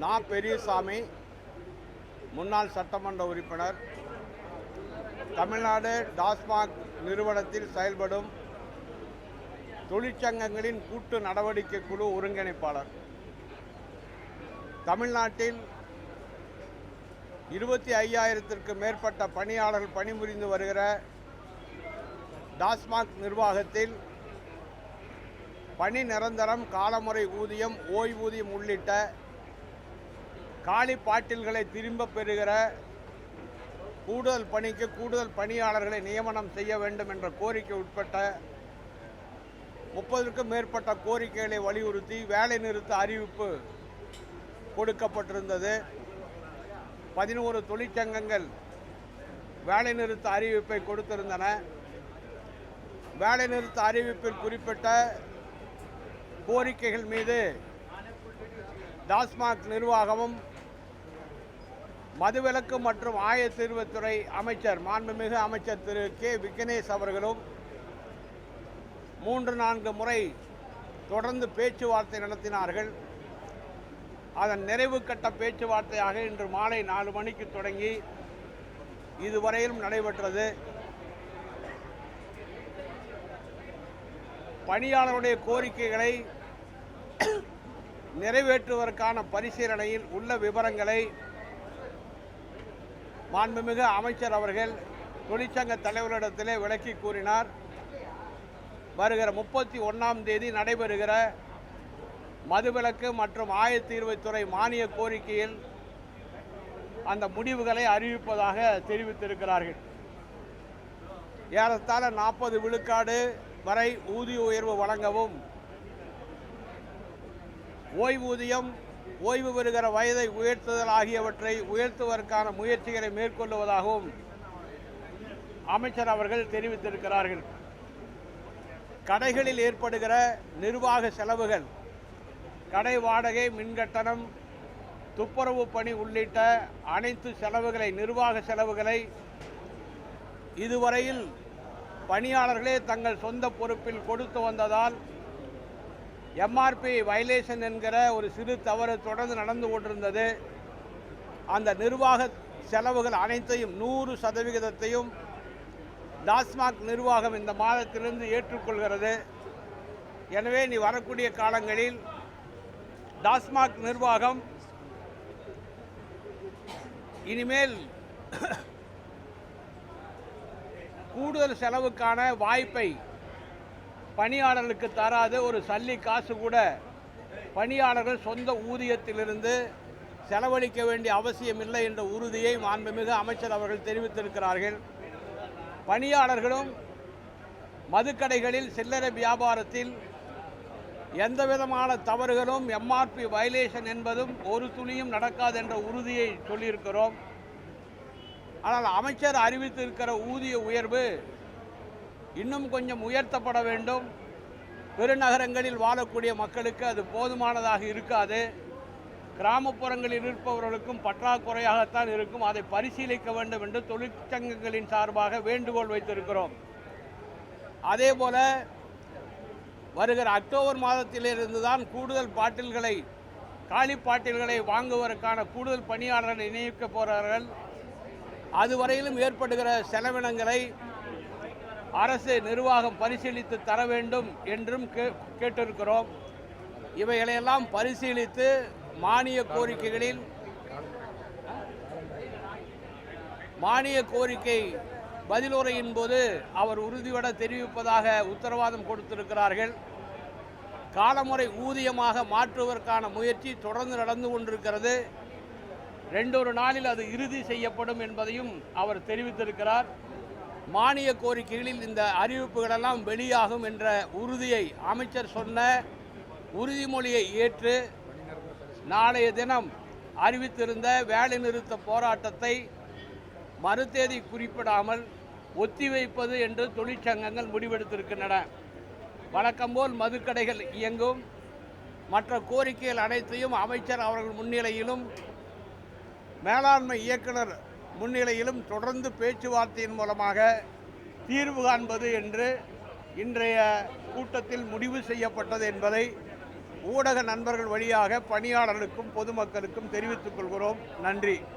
நா. பெரியசாமி, முன்னாள் சட்டமன்ற உறுப்பினர், தமிழ்நாடு டாஸ்மாக் நிறுவனத்தில் செயல்படும் தொழிற்சங்கங்களின் கூட்டு நடவடிக்கை குழு ஒருங்கிணைப்பாளர். தமிழ்நாட்டில் 25,000க்கு மேற்பட்ட பணியாளர்கள் பணிபுரிந்து வருகிற டாஸ்மாக் நிர்வாகத்தில் பணி நிரந்தரம், காலமுறை ஊதியம், ஓய்வூதியம் உள்ளிட்ட காலி பாட்டில்களை திரும்ப பெறுகிற கூடுதல் பணிக்கு கூடுதல் பணியாளர்களை நியமனம் செய்ய வேண்டும் என்ற கோரிக்கை உட்பட்ட 30க்கும் மேற்பட்ட கோரிக்கைகளை வலியுறுத்தி வேலை நிறுத்த அறிவிப்பு கொடுக்கப்பட்டிருந்தது. 11 தொழிற்சங்கங்கள் வேலை நிறுத்த அறிவிப்பை கொடுத்திருந்தன. வேலை நிறுத்த அறிவிப்பில் குறிப்பிட்ட கோரிக்கைகள் மீது டாஸ்மாக் நிர்வாகமும் மதுவிலக்கு மற்றும் ஆயத்தீர்வுத்துறை அமைச்சர், மாண்புமிகு அமைச்சர் திரு கே. விக்னேஷ் அவர்களும் 3-4 முறை தொடர்ந்து பேச்சுவார்த்தை நடத்தினார்கள். அதன் நிறைவு கட்ட பேச்சுவார்த்தையாக இன்று மாலை 4 மணிக்கு தொடங்கி இதுவரையிலும் நடைபெற்றது. பணியாளருடைய கோரிக்கைகளை நிறைவேற்றுவதற்கான பரிசீலனையில் உள்ள விவரங்களை மாண்புமிகு அமைச்சர் அவர்கள் தொழிற்சங்க தலைவரிடத்திலே விளக்கி கூறினார். வருகிற 31ஆம் தேதி நடைபெறுகிற மதுவிலக்கு மற்றும் ஆயத்தீர்வுத்துறை மானிய கோரிக்கையில் அந்த முடிவுகளை அறிவிப்பதாக தெரிவித்திருக்கிறார்கள். ஏறத்தாழ 40 விழுக்காடு வரை ஊதிய உயர்வு வழங்கவும், ஓய்வூதியம், ஓய்வு பெறுகிற வயதை உயர்த்துதல் ஆகியவற்றை உயர்த்துவதற்கான முயற்சிகளை மேற்கொள்வதாகவும் அமைச்சர் அவர்கள் தெரிவித்திருக்கிறார்கள். கடைகளில் ஏற்படுகிற நிர்வாக செலவுகள், கடை வாடகை, மின்கட்டணம், துப்புரவு பணி உள்ளிட்ட அனைத்து செலவுகளை, நிர்வாக செலவுகளை இதுவரையில் பணியாளர்களே தங்கள் சொந்த பொறுப்பில் கொடுத்து வந்ததால் எம்ஆர்பி வயலேஷன் என்கிற ஒரு சிறு தவறு தொடர்ந்து நடந்து கொண்டிருந்தது. அந்த நிர்வாக செலவுகள் அனைத்தையும் 100% டாஸ்மாக் நிர்வாகம் இந்த மாதத்திலிருந்து ஏற்றுக்கொள்கிறது. எனவே நீ வரக்கூடிய காலங்களில் டாஸ்மாக் நிர்வாகம் இனிமேல் கூடுதல் செலவுக்கான வாய்ப்பை பணியாளர்களுக்கு தராது. ஒரு சல்லி காசு கூட பணியாளர்கள் சொந்த ஊதியத்திலிருந்து செலவழிக்க வேண்டிய அவசியமில்லை என்ற உறுதியை மாண்புமிகு அமைச்சர் அவர்கள் தெரிவித்திருக்கிறார்கள். பணியாளர்களும் மதுக்கடைகளில், சில்லறை வியாபாரத்தில் எந்தவிதமான தவறுகளும், எம்ஆர்பி வயலேஷன் என்பதும் ஒரு துளியும் நடக்காது என்ற உறுதியை சொல்லியிருக்கிறோம். ஆனால் அமைச்சர் அறிவித்திருக்கிற ஊதிய உயர்வு இன்னும் கொஞ்சம் உயர்த்தப்பட வேண்டும். பெருநகரங்களில் வாழக்கூடிய மக்களுக்கு அது போதுமானதாக இருக்காது. கிராமப்புறங்களில் இருப்பவர்களுக்கும் பற்றாக்குறையாகத்தான் இருக்கும். அதை பரிசீலிக்க வேண்டும் என்று தொழிற்சங்கங்களின் சார்பாக வேண்டுகோள் வைத்திருக்கிறோம். அதேபோல வருகிற அக்டோபர் மாதத்திலிருந்து தான் கூடுதல் பாட்டில்களை, காலி பாட்டில்களை வாங்குவதற்கான கூடுதல் பணியாளர்களை நியமிக்க போகிறார்கள். அதுவரையிலும் ஏற்படுகிற செலவினங்களை அரசு நிர்வாகம் பரிசீலித்து தர வேண்டும் என்றும் கேட்டிருக்கிறோம். இவைகளையெல்லாம் பரிசீலித்து மானிய கோரிக்கைகளில் மானிய கோரிக்கை பதிலுரையின் போது அவர் உறுதியோடு தெரிவிப்பதாக உத்தரவாதம் கொடுத்திருக்கிறார்கள். காலமுறை ஊதியமாக மாற்றுவதற்கான முயற்சி தொடர்ந்து நடந்து கொண்டிருக்கிறது. 2 நாளில் அது இறுதி செய்யப்படும் என்பதையும் அவர் தெரிவித்திருக்கிறார். மானிய கோரிக்கைகளில் இந்த அறிவிப்புகளெல்லாம் வெளியாகும் என்ற உறுதியை, அமைச்சர் சொன்ன உறுதிமொழியை ஏற்று நாளைய தினம் அறிவித்திருந்த வேலைநிறுத்த போராட்டத்தை மறுதேதி குறிப்பிடாமல் ஒத்திவைப்பது என்று தொழிற்சங்கங்கள் முடிவெடுத்திருக்கின்றன. வழக்கம்போல் மதுக்கடைகள் இயங்கும். மற்ற கோரிக்கைகள் அனைத்தையும் அமைச்சர் அவர்கள் முன்னிலையிலும் மேலாண்மை இயக்குனர் முன்னிலையிலும் தொடர்ந்து பேச்சுவார்த்தையின் மூலமாக தீர்வு காண்பது என்று இன்றைய கூட்டத்தில் முடிவு செய்யப்பட்டது என்பதை ஊடக நண்பர்கள் வழியாக பணியாளர்களுக்கும் பொதுமக்களுக்கும் தெரிவித்துக் கொள்கிறோம். நன்றி.